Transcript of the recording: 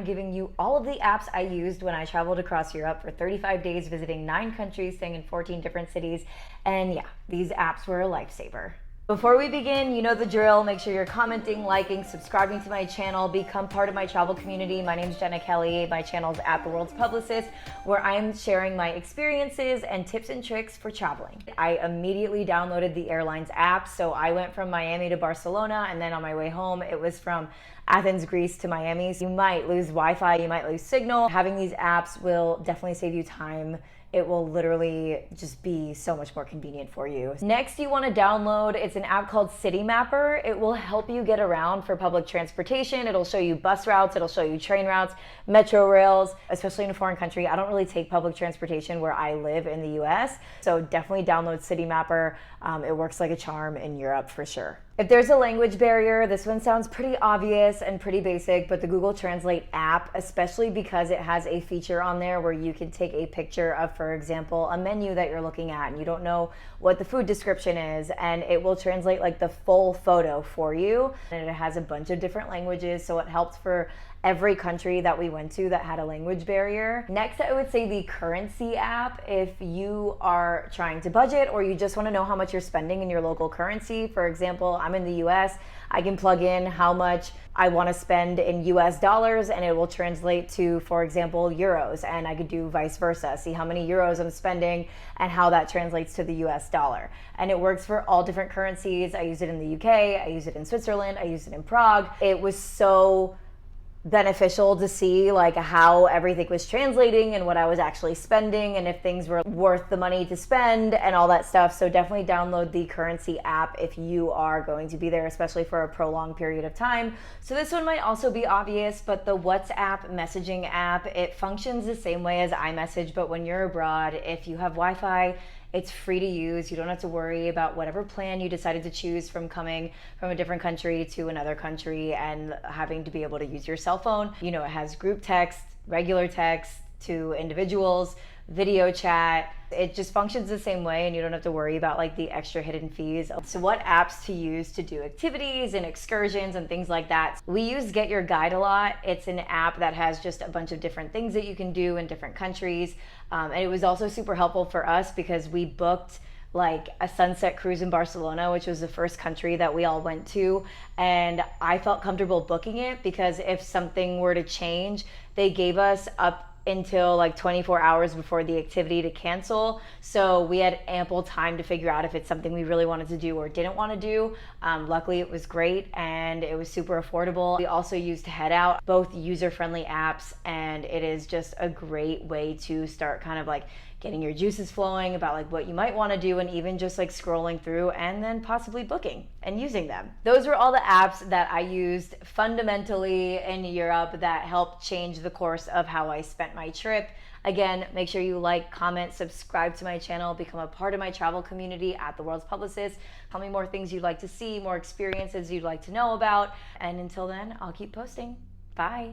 giving you all of the apps I used when I traveled across Europe for 35 days, visiting 9 countries, staying in 14 different cities. And yeah, these apps were a lifesaver. Before we begin, you know the drill. Make sure you're commenting, liking, subscribing to my channel, become part of my travel community. My name's Jenna Kelly. My channel's at The World's Publicist, where I'm sharing my experiences and tips and tricks for traveling. I immediately downloaded the airlines app. So I went from Miami to Barcelona, and then on my way home, it was from Athens, Greece to Miami. So you might lose Wi-Fi, you might lose signal. Having these apps will definitely save you time. It will literally just be so much more convenient for you. Next, you want to download, it's an app called Citymapper. It will help you get around for public transportation. It'll show you bus routes, it'll show you train routes, metro rails, especially in a foreign country. I don't really take public transportation where I live in the US, so definitely download Citymapper. It works like a charm in Europe for sure. If there's a language barrier, this one sounds pretty obvious and pretty basic, but the Google Translate app, especially because it has a feature on there where you can take a picture of, for example, a menu that you're looking at and you don't know what the food description is, and it will translate like the full photo for you. And it has a bunch of different languages, so it helps for every country that we went to that had a language barrier. Next, I would say the currency app. If you are trying to budget or you just want to know how much you're spending in your local currency, for example, I'm in the US, I can plug in how much I want to spend in US dollars and it will translate to, for example, euros, and I could do vice versa, see how many euros I'm spending and how that translates to the US dollar. And it works for all different currencies. I use it in the UK, I use it in Switzerland, I use it in Prague. It was so beneficial to see like how everything was translating and what I was actually spending and if things were worth the money to spend and all that stuff. So definitely download the currency app if you are going to be there, especially for a prolonged period of time. So this one might also be obvious, but the WhatsApp messaging app, it functions the same way as iMessage, but when you're abroad, if you have Wi-Fi, it's free to use. You don't have to worry about whatever plan you decided to choose from coming from a different country to another country and having to be able to use your cell phone. You know, it has group text, regular text to individuals, video chat. It just functions the same way and you don't have to worry about like the extra hidden fees. So what apps to use to do activities and excursions and things like that? We use Get Your Guide a lot. It's an app that has just a bunch of different things that you can do in different countries. And it was also super helpful for us because we booked like a sunset cruise in Barcelona, which was the first country that we all went to. And I felt comfortable booking it because if something were to change, they gave us up until like 24 hours before the activity to cancel. So we had ample time to figure out if it's something we really wanted to do or didn't want to do. Luckily it was great and it was super affordable. We also used Head Out, both user-friendly apps, and it is just a great way to start kind of like getting your juices flowing about like what you might want to do and even just like scrolling through and then possibly booking and using them. Those were all the apps that I used fundamentally in Europe that helped change the course of how I spent my trip. Again, make sure you like, comment, subscribe to my channel, become a part of my travel community at The World's Publicist. Tell me more things you'd like to see, more experiences you'd like to know about. And until then, I'll keep posting. Bye.